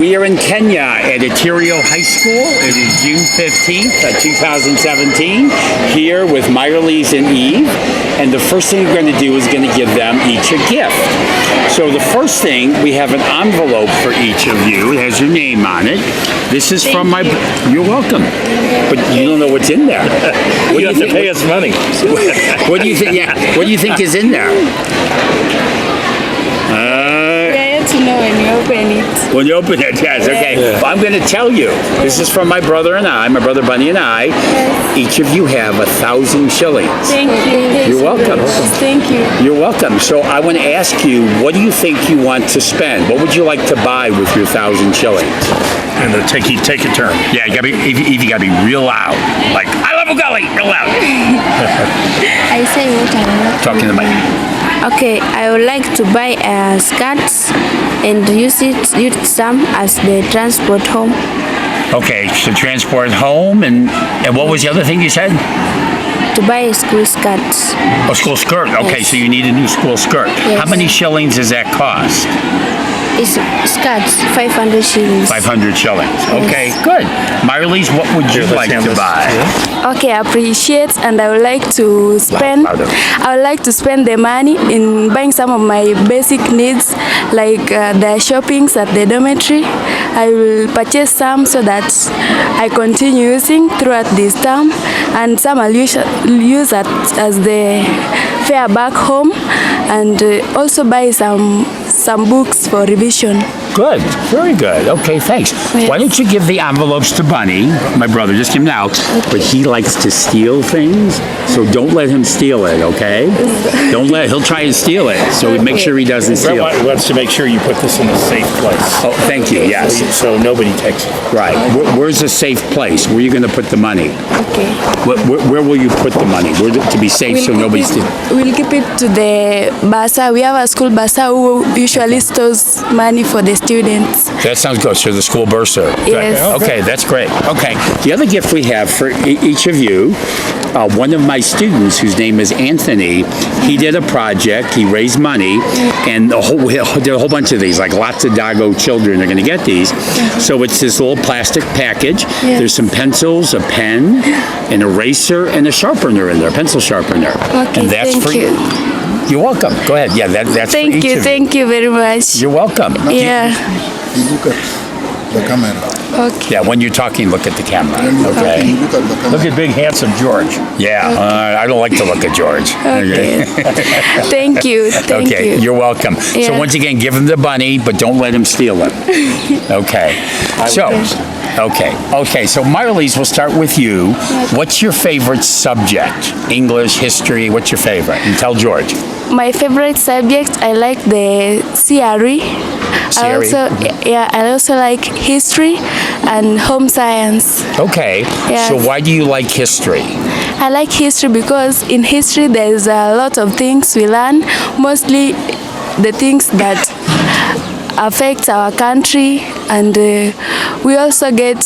We are in Kenya at Itirio High School. It is June 15th, 2017, here with Mayerlize and Eve. And the first thing we're going to do is going to give them each a gift. So the first thing, we have an envelope for each of you. It has your name on it. This is from my... You're welcome. But you don't know what's in there. You have to pay us money. What do you think? Yeah. What do you think is in there? To know when you open it. When you open it, yes, okay. Yeah. Well, I'm going to tell you. This is from my brother and I, my brother Bunny and I. Yes. Each of you have 1,000 shillings. Thank you. You're welcome. Thank you. You're welcome. So I want to ask you, what do you think you want to spend? What would you like to buy with your 1,000 shillings? And take a turn. Yeah, you gotta be, Eve, you gotta be real loud. Like, I love ugali, real loud. I say what I want. Talking to the mic. Okay, I would like to buy skirts and use some as the transport home. Okay, so transport home, and what was the other thing you said? To buy a school skirt. Oh, school skirt. Okay, Yes. so you need a new school skirt. Yes. How many shillings does that cost? It's skirts, 500 shillings. 500 shillings. Okay, good. Mayerlize, what would you like to buy? Okay, I appreciate, and I would like to spend. Louder. I would like to spend the money in buying some of my basic needs, like the shoppings at the dormitory. I will purchase some so that I continue using throughout this term, and some I'll use as the fare back home, and also buy some books for revision. Good, very good. Okay, thanks. Yes. Why don't you give the envelopes to Bunny, my brother, just give him now. But he likes to steal things, so don't let him steal it, okay? He'll try and steal it, so make sure he doesn't steal it. Brett wants to make sure you put this in a safe place. Oh, thank you, yes. So nobody takes it. Right. Where's a safe place? Where are you going to put the money? Okay. Where will you put the money? Where to be safe so nobody steals? We'll keep it to the bursar. We have a school bursar who usually stores money for the students. That sounds good. So the school bursar. Good. Yes. Okay, that's great. Okay. The other gift we have for each of you, one of my students, whose name is Anthony, he did a project. He raised money, and did a whole bunch of these. Like lots of Dago children are going to get these. So it's this little plastic package. Yes. There's some pencils, a pen, an eraser, and a sharpener in there, pencil sharpener. Okay, and that's thank for you. You're welcome. Go ahead. Yeah, that's for each of you. Thank you very much. You're welcome. Yeah. You look at the camera. Okay. Yeah, when you're talking, look at the camera. Okay. You look at the camera. Look at big, handsome George. Yeah, I don't like to look at George. Okay. Thank you. Thank Okay, you. you're welcome. So Yeah. once again, give him the bunny, but don't let him steal it. Okay. Okay. So Mayerlize, we'll start with you. What's your favorite subject? English, history, what's your favorite? And tell George. My favorite subject, I like the CRE. I also like history and home science. Okay. Yes. So why do you like history? I like history because in history there's a lot of things we learn, mostly the things that affect our country, and we also get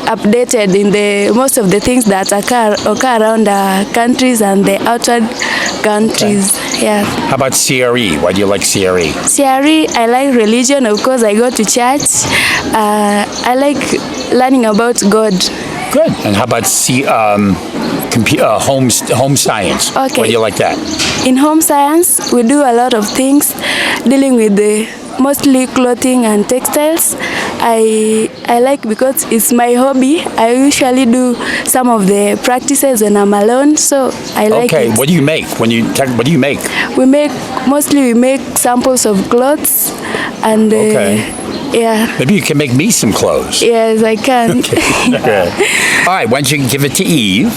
updated in the most of the things that occur around our countries and the outside countries. Yeah. How about CRE? Why do you like CRE? CRE, I like religion, of course. I go to church. I like learning about God. Good. And how about home science? Okay. Why do you like that? In home science, we do a lot of things dealing with mostly clothing and textiles. I like because it's my hobby. I usually do some of the practices when I'm alone, so I like Okay, it. what do you make? What do you make? We make samples of clothes, and Okay. yeah. Maybe you can make me some clothes. Yes, I can. Good. All right, why don't you give it to Eve?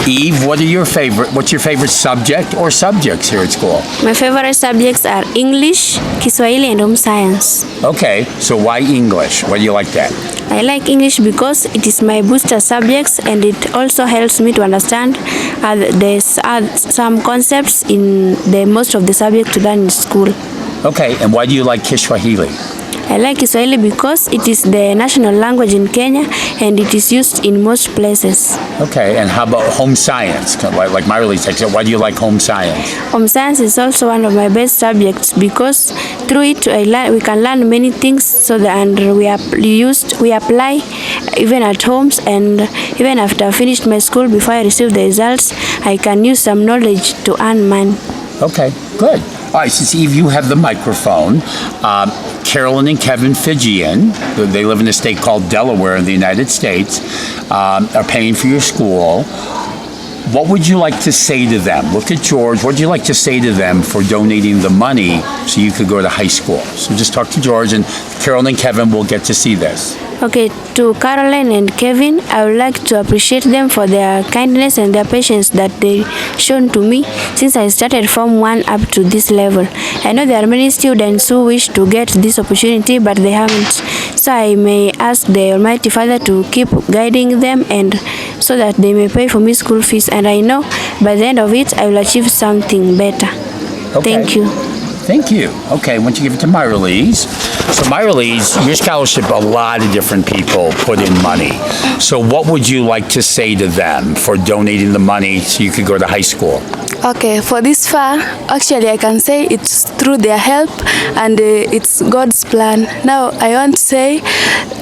Eve, what's your favorite subject or subjects here at school? My favorite subjects are English, Kiswahili, and home science. Okay, so why English? Why do you like that? I like English because it is my booster subjects, and it also helps me to understand there's some concepts in the most of the subjects to learn in school. Okay, and why do you like Kiswahili? I like Kiswahili because it is the national language in Kenya and it is used in most places. Okay, and how about home science? Like Mayerlize takes it. Why do you like home science? Home science is also one of my best subjects because through it we can learn many things so that and we apply even at homes, and even after I finished my school, before I receive the results, I can use some knowledge to earn money. Okay, good. All right, since Eve, you have the microphone. Carolyn and Kevin Fijian, they live in a state called Delaware in the United States, are paying for your school. What would you like to say to them? Look at George. What would you like to say to them for donating the money so you could go to high school? So just talk to George, and Carolyn and Kevin will get to see this. Okay, to Caroline and Kevin, I would like to appreciate them for their kindness and their patience that they shown to me since I started from 1 up to this level. I know there are many students who wish to get this opportunity, but they haven't. So I may ask the Almighty Father to keep guiding them and so that they may pay for me school fees. And I know by the end of it, I will achieve something better. Okay. Thank you. Thank you. Okay, once you give it to Mayerlize. So Mayerlize, your scholarship, a lot of different people put in money. So what would you like to say to them for donating the money so you could go to high school? Okay, for this far, actually I can say it's through their help and it's God's plan. Now I want to say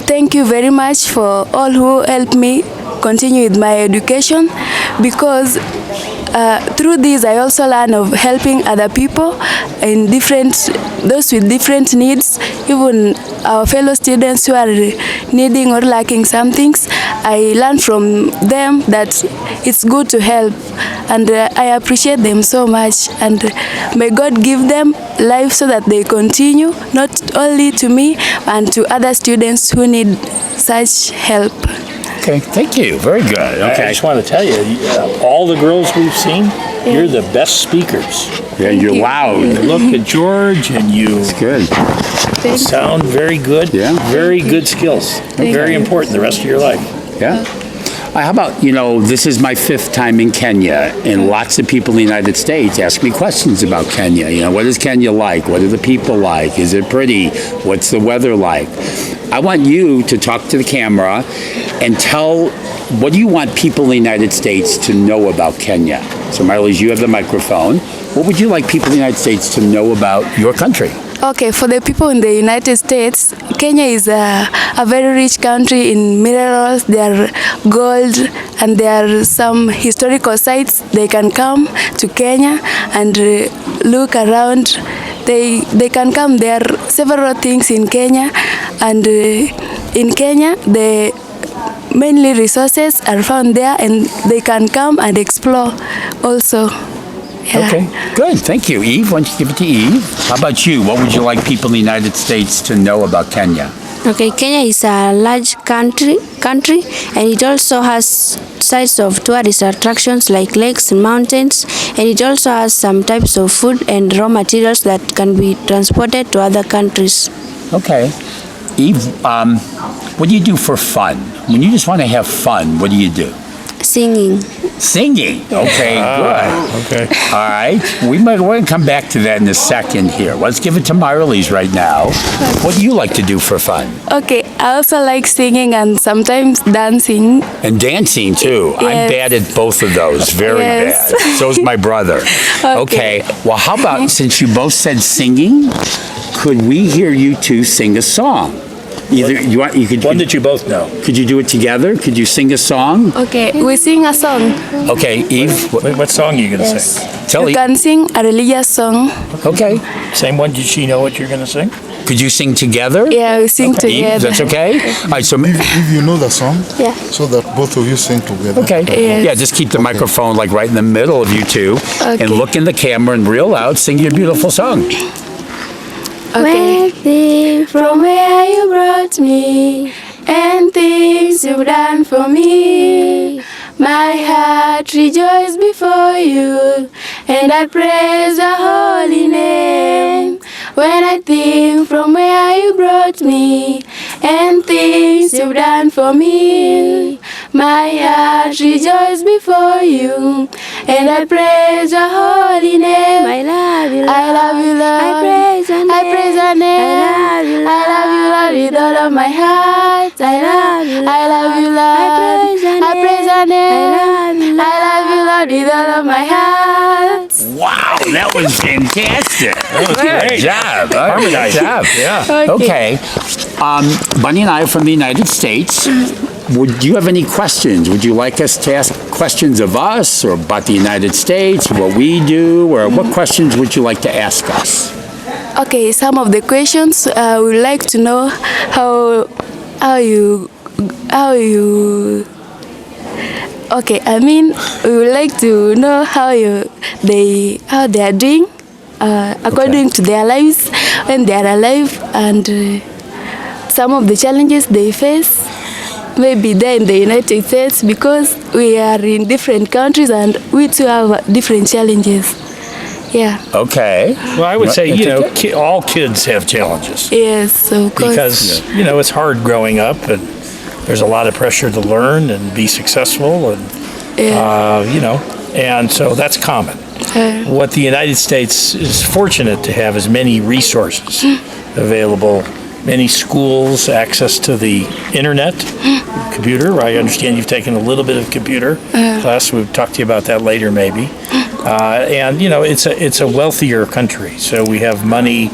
thank you very much for all who helped me continue with my education, because through this I also learn of helping other people in those with different needs, even our fellow students who are needing or lacking some things. I learn from them that it's good to help, and I appreciate them so much, and may God give them life so that they continue, not only to me and to other students who need such help. Okay, thank you. Very good. Okay. I just want to tell you, all the girls we've seen, you're the best speakers. Yeah, you're loud. You look at George and you It's good. sound very good. Yeah. Very good skills. Very important the rest of your life. Yeah. How about, this is my 5th time in Kenya, and lots of people in the United States ask me questions about Kenya. What is Kenya like? What are the people like? Is it pretty? What's the weather like? I want you to talk to the camera and tell, what do you want people in the United States to know about Kenya? So Mayerlize, you have the microphone. What would you like people in the United States to know about your country? Okay, for the people in the United States, Kenya is a very rich country in minerals. There are gold, and there are some historical sites. They can come to Kenya and look around. They can come. There are several things in Kenya, and in Kenya, the mainly resources are found there, and they can come and explore also. Yeah. Okay, good. Thank you. Eve, why don't you give it to Eve? How about you? What would you like people in the United States to know about Kenya? Okay, Kenya is a large country, and it also has sites of tourist attractions like lakes and mountains, and it also has some types of food and raw materials that can be transported to other countries. Okay. Eve, what do you do for fun? When you just want to have fun, what do you do? Singing. Singing. Okay, good. Okay. All right. We're going to come back to that in a second here. Let's give it to Mayerlize right now. What do you like to do for fun? Okay, I also like singing and sometimes dancing. And dancing, too. I'm Yes. bad at both of those. Very Yes. bad. So's my brother. Okay. Well, how about, since you both said singing, could we hear you two sing a song? Either you could One that you both know. Could you do it together? Could you sing a song? Okay, we sing a song. Okay, Eve. What song are you going to sing? Tell You Eve. can sing a religious song. Okay. Same one. Does she know what you're going to sing? Could you sing together? Yeah, we sing Eve, together. that's okay? All right, so If you know the song, Yeah. so that both of you sing together. okay. Yes. Yeah, just keep the microphone like right in the middle of you two, and Okay. look in the camera and real loud, sing your beautiful song. Okay. Waiting From where you brought me and things you've done for me, my heart rejoices before you, and I praise your holy name. When I think from where you brought me and things you've done for me, my heart rejoices before you, and I praise your holy name. I love you, Lord. I love you, Lord. I praise your name. I praise your name. I love you, Lord. I love you, Lord, with all of my heart. I love you, Lord. I love you, Lord. I praise your name. I praise your name. I love you, Lord. I love you, Lord, with all of my heart. Wow, that was fantastic. great. Good job. Harmonized. Good job. Yeah. Okay. Bunny and I are from the United States. Would you have any questions? Would you like us to ask questions of us or about the United States, what we do, or what questions would you like to ask us? Okay, some of the questions we would like to know how you. Okay, I mean we would like to know how they are doing according to their lives when they are alive, and some of the challenges they face. Maybe there in the United States, because we are in different countries and we too have different challenges. Yeah. Okay. Well, I would say, all kids have challenges Yes, of course. because, it's hard growing up and there's a lot of pressure to learn and be successful and, and so that's common. What the United States is fortunate to have is many resources available, many schools, access to the internet, computer. I understand you've taken a little bit of computer class. We'll talk to you about that later, maybe. And it's a wealthier country, so we have money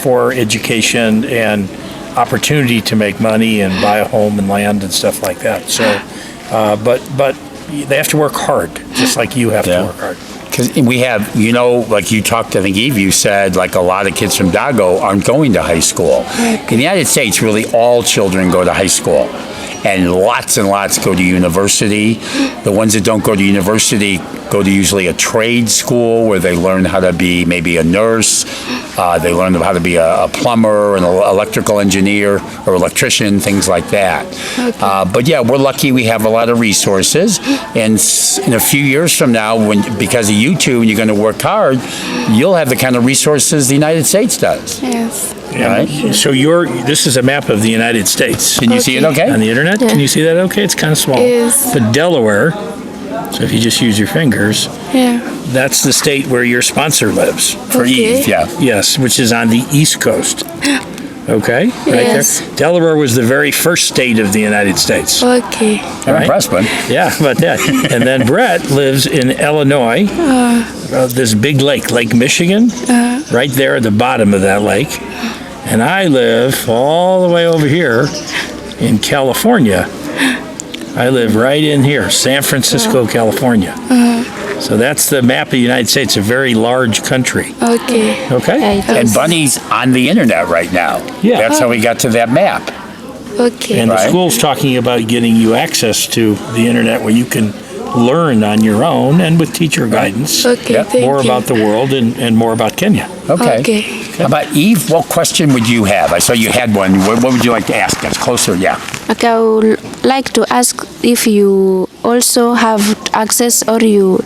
for education and opportunity to make money and buy a home and land and stuff like that. So, but they have to work hard, just like you have to work hard. Because we have, like you talked, I think, Eve, you said, like a lot of kids from Dago aren't going to high school. In the United States, really all children go to high school. And lots go to university. The ones that don't go to university go to usually a trade school where they learn how to be maybe a nurse. They learn how to be a plumber, an electrical engineer, or electrician, things like that. Okay. But yeah, we're lucky we have a lot of resources. And in a few years from now, because of you two, and you're going to work hard, you'll have the kind of resources the United States does. Yes. Right? So this is a map of the United States. Can you see it okay? On the internet? Yeah. Can you see that okay? It's kind of small. Yes. But Delaware, so if you just use your fingers, Yeah. that's the state where your sponsor lives. For Okay. Eve, yeah. Yes, which is on the East Coast. Okay? Right Yes. there. Delaware was the very first state of the United States. Okay. I'm Right. impressed, man. Yeah, about that. And then Brett lives in Illinois, this big lake, Lake Michigan, right there at the bottom of that lake. And I live all the way over here in California. I live right in here, San Francisco, California. So that's the map of the United States, a very large country. Okay. Okay? And Bunny's on the internet right now. Yeah. That's how we got to that map. Okay. And the Right. school's talking about getting you access to the internet where you can learn on your own and with teacher guidance Okay. Yeah. Thank more you. about the world and more about Kenya. Okay. Okay. How about Eve? What question would you have? I saw you had one. What would you like to ask us? Closer, yeah. Okay, I would like to ask if you also have access or you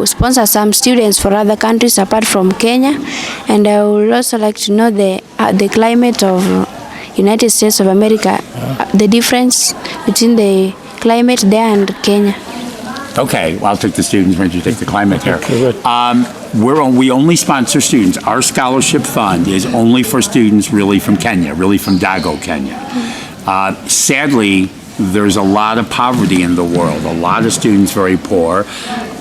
sponsor some students for other countries apart from Kenya, and I would also like to know the climate of United States of America, the difference between the climate there and Kenya. Okay, well, I'll take the students, when you take the climate here. Okay, good. We only sponsor students. Our scholarship fund is only for students really from Kenya, really from Dago, Kenya. Sadly, there's a lot of poverty in the world, a lot of students very poor.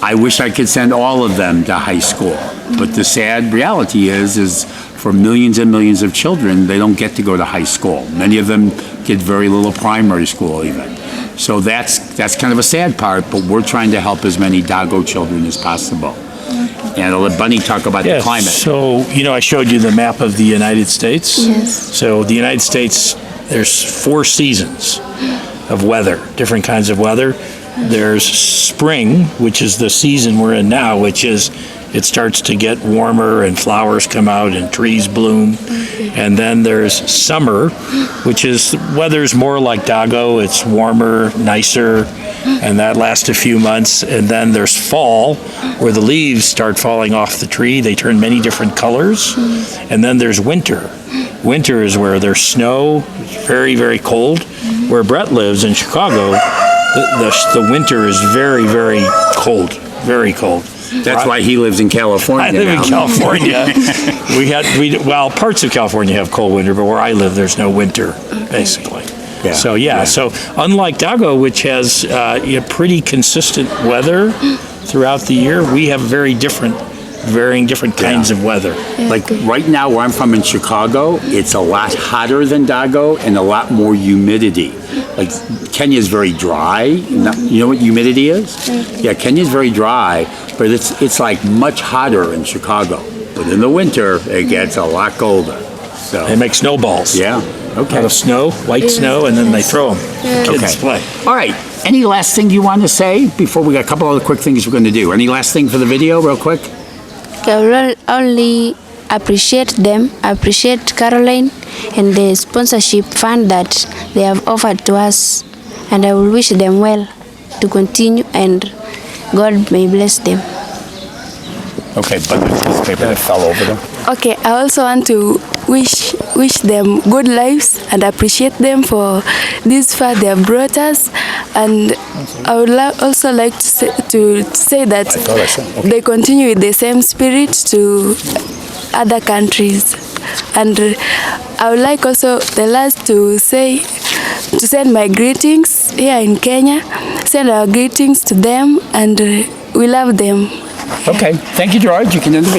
I wish I could send all of them to high school, but the sad reality is for millions and millions of children, they don't get to go to high school. Many of them get very little primary school even. So that's kind of a sad part, but we're trying to help as many Dago children as possible. And I'll let Bunny talk about the climate. So, I showed you the map of the United States. Yes. So the United States, there's 4 seasons of weather, different kinds of weather. There's spring, which is the season we're in now, which is it starts to get warmer and flowers come out and trees bloom. And then there's summer, which is weather's more like Dago. It's warmer, nicer, and that lasts a few months. And then there's fall, where the leaves start falling off the tree. They turn many different colors. And then there's winter. Winter is where there's snow, it's very, very cold. Where Brett lives in Chicago, the winter is very, very cold, very cold. That's why he lives in California. I live in now. California. Well, parts of California have cold winter, but where I live, there's no winter, basically. Yeah, So yeah. so unlike Dago, which has pretty consistent weather throughout the year, we have varying different kinds of weather. Like right now where I'm from in Chicago, it's a lot hotter than Dago and a lot more humidity. Like Kenya is very dry. You know what humidity is? Yeah, Kenya is very dry, but it's like much hotter in Chicago. But in the winter, it gets a lot colder. So They make snowballs yeah, okay. out of snow, white snow, and then they throw them. Kids Okay. play. All right. Any last thing you want to say before we got a couple other quick things we're going to do? Any last thing for the video, real quick? I will only appreciate them, appreciate Caroline and the sponsorship fund that they have offered to us, and I will wish them well to continue, and God may bless them. Okay, but the piece of paper that fell over them. Okay, I also want to wish them good lives and appreciate them for this far they have brought us. And I would also like to say that they continue with the same spirit to other countries. And I would like also the last to send my greetings here in Kenya. Send our greetings to them, and we love them. Okay, thank you, George. You can end the